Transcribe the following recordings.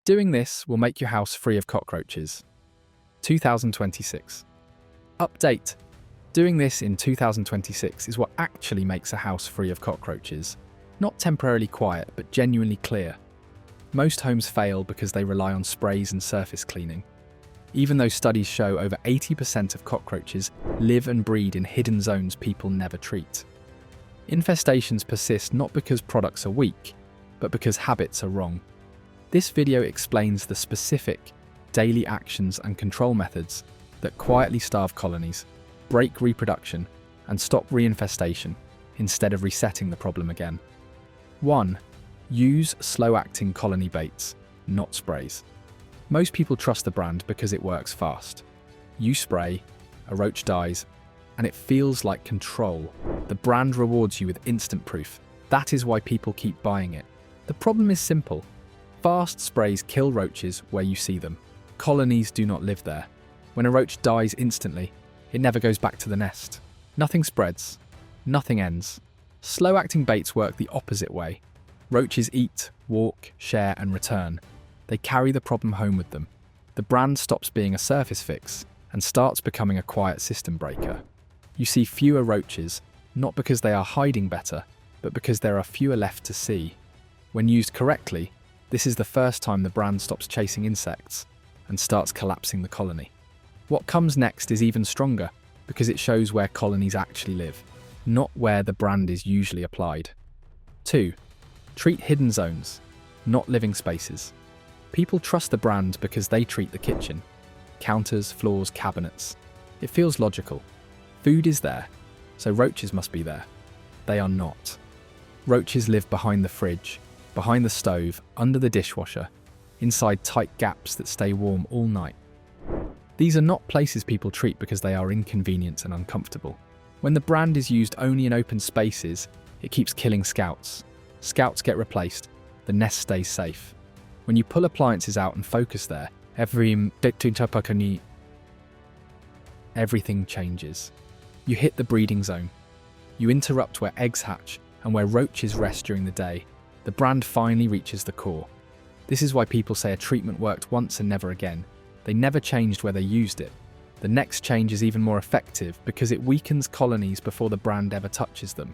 Doing this will make your house free of cockroaches. 2026. Update. Doing this in 2026 is what actually makes a house free of cockroaches. Not temporarily quiet, but genuinely clear. Most homes fail because they rely on sprays and surface cleaning. Even though studies show over 80% of cockroaches live and breed in hidden zones people never treat. Infestations persist not because products are weak, but because habits are wrong. This video explains the specific, daily actions and control methods that quietly starve colonies, break reproduction, and stop reinfestation instead of resetting the problem again. 1. Use slow-acting colony baits, not sprays. Most people trust the brand because it works fast. You spray, a roach dies, and it feels like control. The brand rewards you with instant proof. That is why people keep buying it. The problem is simple. Fast sprays kill roaches where you see them. Colonies do not live there. When a roach dies instantly, it never goes back to the nest. Nothing spreads. Nothing ends. Slow-acting baits work the opposite way. Roaches eat, walk, share, and return. They carry the problem home with them. The brand stops being a surface fix and starts becoming a quiet system breaker. You see fewer roaches, not because they are hiding better, but because there are fewer left to see. When used correctly, this is the first time the brand stops chasing insects and starts collapsing the colony. What comes next is even stronger because it shows where colonies actually live, not where the brand is usually applied. 2. Treat hidden zones, not living spaces. People trust the brand because they treat the kitchen. Counters, floors, cabinets. It feels logical. Food is there, so roaches must be there. They are not. Roaches live behind the fridge, behind the stove, under the dishwasher, inside tight gaps that stay warm all night. These are not places people treat because they are inconvenient and uncomfortable. When the brand is used only in open spaces, it keeps killing scouts. Scouts get replaced, the nest stays safe. When you pull appliances out and focus there, everything changes. You hit the breeding zone. You interrupt where eggs hatch and where roaches rest during the day. The brand finally reaches the core. This is why people say a treatment worked once and never again. They never changed where they used it. The next change is even more effective because it weakens colonies before the brand ever touches them.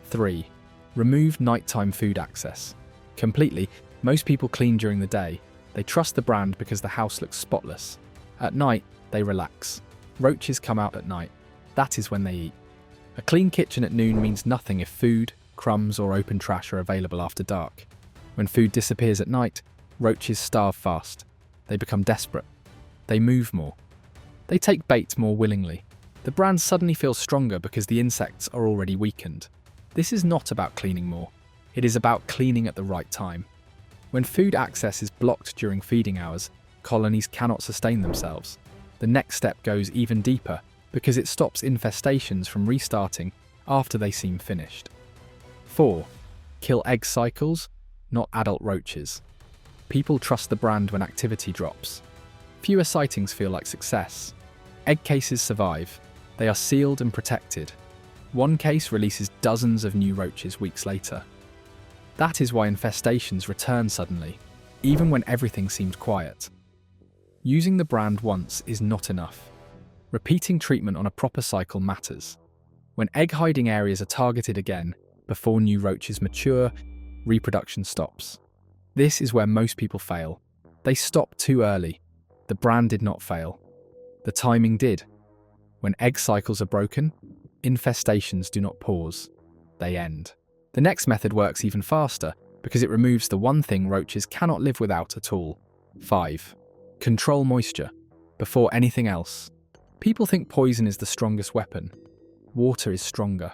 3. Remove nighttime food access. Completely, most people clean during the day. They trust the brand because the house looks spotless. At night, they relax. Roaches come out at night. That is when they eat. A clean kitchen at noon means nothing if food, crumbs, or open trash are available after dark. When food disappears at night, roaches starve fast. They become desperate. They move more. They take bait more willingly. The brand suddenly feels stronger because the insects are already weakened. This is not about cleaning more. It is about cleaning at the right time. When food access is blocked during feeding hours, colonies cannot sustain themselves. The next step goes even deeper because it stops infestations from restarting after they seem finished. 4. Kill egg cycles, not adult roaches. People trust the brand when activity drops. Fewer sightings feel like success. Egg cases survive. They are sealed and protected. One case releases dozens of new roaches weeks later. That is why infestations return suddenly, even when everything seemed quiet. Using the brand once is not enough. Repeating treatment on a proper cycle matters. When egg-hiding areas are targeted again, before new roaches mature, reproduction stops. This is where most people fail. They stop too early. The brand did not fail. The timing did. When egg cycles are broken, infestations do not pause. They end. The next method works even faster because it removes the one thing roaches cannot live without at all. 5. Control moisture. Before anything else. People think poison is the strongest weapon. Water is stronger.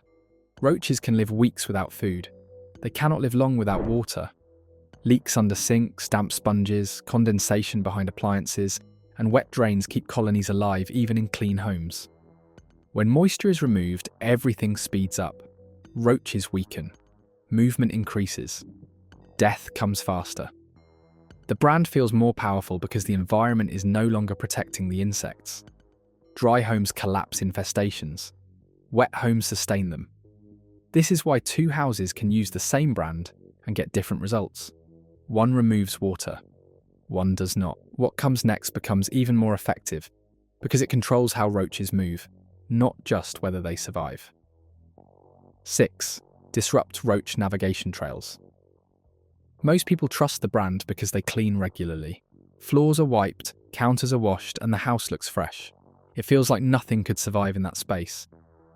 Roaches can live weeks without food. They cannot live long without water. Leaks under sinks, damp sponges, condensation behind appliances, and wet drains keep colonies alive even in clean homes. When moisture is removed, everything speeds up. Roaches weaken. Movement increases. Death comes faster. The brand feels more powerful because the environment is no longer protecting the insects. Dry homes collapse infestations. Wet homes sustain them. This is why two houses can use the same brand and get different results. One removes water. one does not. What comes next becomes even more effective because it controls how roaches move, not just whether they survive. 6. Disrupt roach navigation trails. Most people trust the brand because they clean regularly. Floors are wiped, counters are washed, and the house looks fresh. It feels like nothing could survive in that space.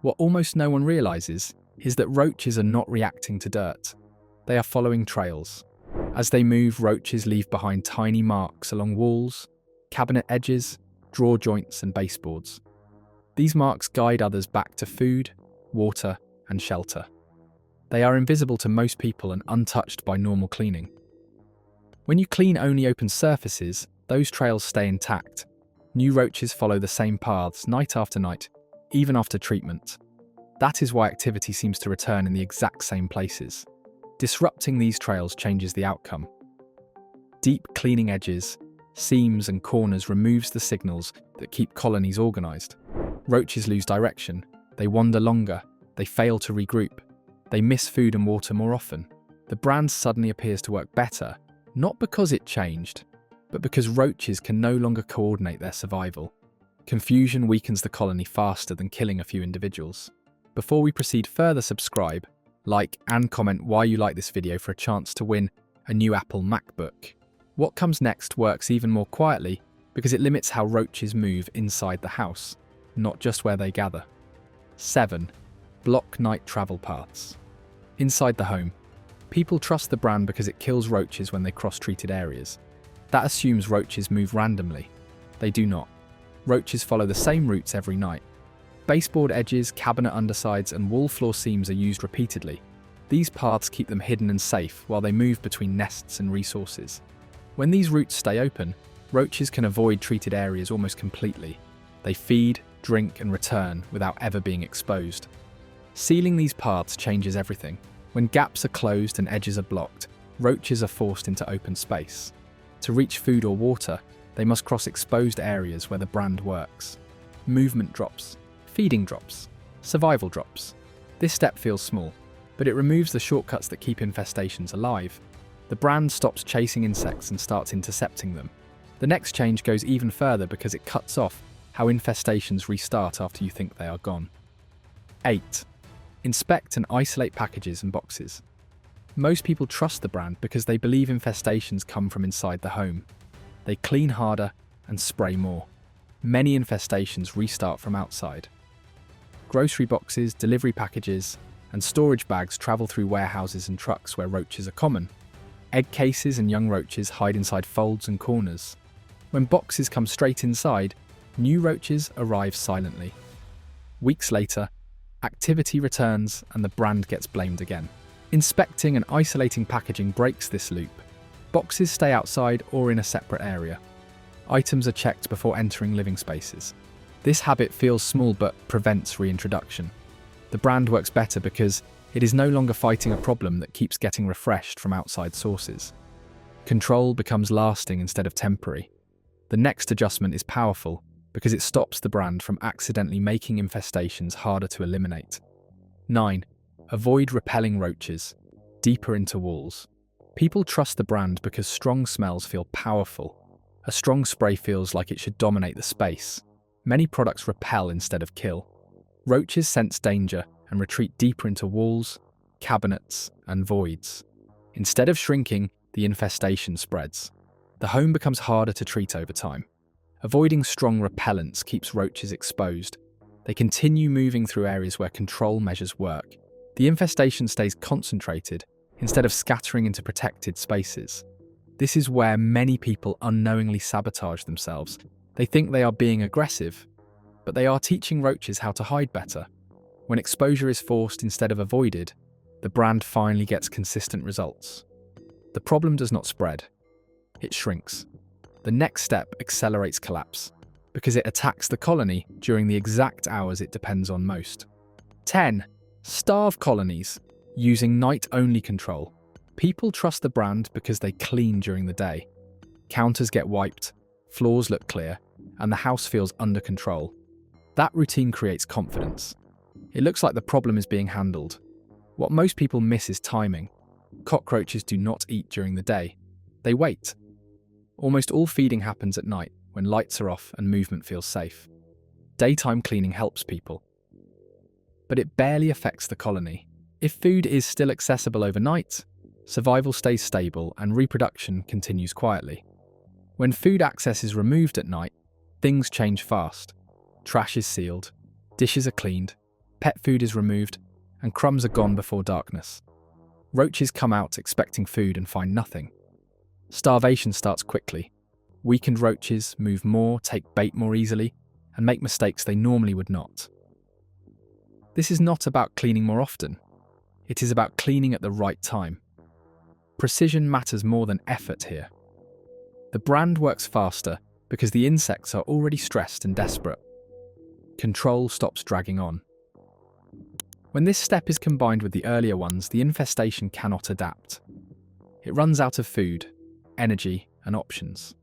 What almost no one realizes is that roaches are not reacting to dirt. They are following trails. As they move, roaches leave behind tiny marks along walls, cabinet edges, drawer joints, and baseboards. These marks guide others back to food, water, and shelter. They are invisible to most people and untouched by normal cleaning. When you clean only open surfaces, those trails stay intact. New roaches follow the same paths night after night, even after treatment. That is why activity seems to return in the exact same places. Disrupting these trails changes the outcome. Deep cleaning edges, seams, and corners removes the signals that keep colonies organized. Roaches lose direction, they wander longer, they fail to regroup, they miss food and water more often. The brand suddenly appears to work better, not because it changed, but because roaches can no longer coordinate their survival. Confusion weakens the colony faster than killing a few individuals. Before we proceed further, subscribe, like, and comment why you like this video for a chance to win a new Apple MacBook. What comes next works even more quietly because it limits how roaches move inside the house, not just where they gather. 7. Block night travel paths. Inside the home, people trust the brand because it kills roaches when they cross treated areas. That assumes roaches move randomly. They do not. Roaches follow the same routes every night. Baseboard edges, cabinet undersides, and wall floor seams are used repeatedly. These paths keep them hidden and safe while they move between nests and resources. When these routes stay open, roaches can avoid treated areas almost completely. They feed, drink, and return without ever being exposed. Sealing these paths changes everything. When gaps are closed and edges are blocked, roaches are forced into open space. To reach food or water, they must cross exposed areas where the brand works. Movement drops, feeding drops, survival drops. This step feels small, but it removes the shortcuts that keep infestations alive. The brand stops chasing insects and starts intercepting them. The next change goes even further because it cuts off how infestations restart after you think they are gone. 8. Inspect and isolate packages and boxes. Most people trust the brand because they believe infestations come from inside the home. They clean harder and spray more. Many infestations restart from outside. Grocery boxes, delivery packages, and storage bags travel through warehouses and trucks where roaches are common. Egg cases and young roaches hide inside folds and corners. When boxes come straight inside, new roaches arrive silently. Weeks later, activity returns and the brand gets blamed again. Inspecting and isolating packaging breaks this loop. Boxes stay outside or in a separate area. Items are checked before entering living spaces. This habit feels small but prevents reintroduction. The brand works better because it is no longer fighting a problem that keeps getting refreshed from outside sources. Control becomes lasting instead of temporary. The next adjustment is powerful because it stops the brand from accidentally making infestations harder to eliminate. 9. Avoid repelling roaches deeper into walls. People trust the brand because strong smells feel powerful. A strong spray feels like it should dominate the space. Many products repel instead of kill. Roaches sense danger and retreat deeper into walls, cabinets, and voids. Instead of shrinking, the infestation spreads. The home becomes harder to treat over time. Avoiding strong repellents keeps roaches exposed. They continue moving through areas where control measures work. The infestation stays concentrated instead of scattering into protected spaces. This is where many people unknowingly sabotage themselves. They think they are being aggressive, but they are teaching roaches how to hide better. When exposure is forced instead of avoided, the brand finally gets consistent results. The problem does not spread, it shrinks. The next step accelerates collapse, because it attacks the colony during the exact hours it depends on most. 10. Starve colonies, using night-only control. People trust the brand because they clean during the day. Counters get wiped, floors look clear, and the house feels under control. That routine creates confidence. It looks like the problem is being handled. What most people miss is timing. Cockroaches do not eat during the day. They wait. Almost all feeding happens at night when lights are off and movement feels safe. Daytime cleaning helps people, but it barely affects the colony. If food is still accessible overnight, survival stays stable and reproduction continues quietly. When food access is removed at night, things change fast. Trash is sealed, dishes are cleaned, pet food is removed, and crumbs are gone before darkness. Roaches come out expecting food and find nothing. Starvation starts quickly. Weakened roaches move more, take bait more easily, and make mistakes they normally would not. This is not about cleaning more often. It is about cleaning at the right time. Precision matters more than effort here. The brand works faster because the insects are already stressed and desperate. Control stops dragging on. When this step is combined with the earlier ones, the infestation cannot adapt. It runs out of food, energy, and options.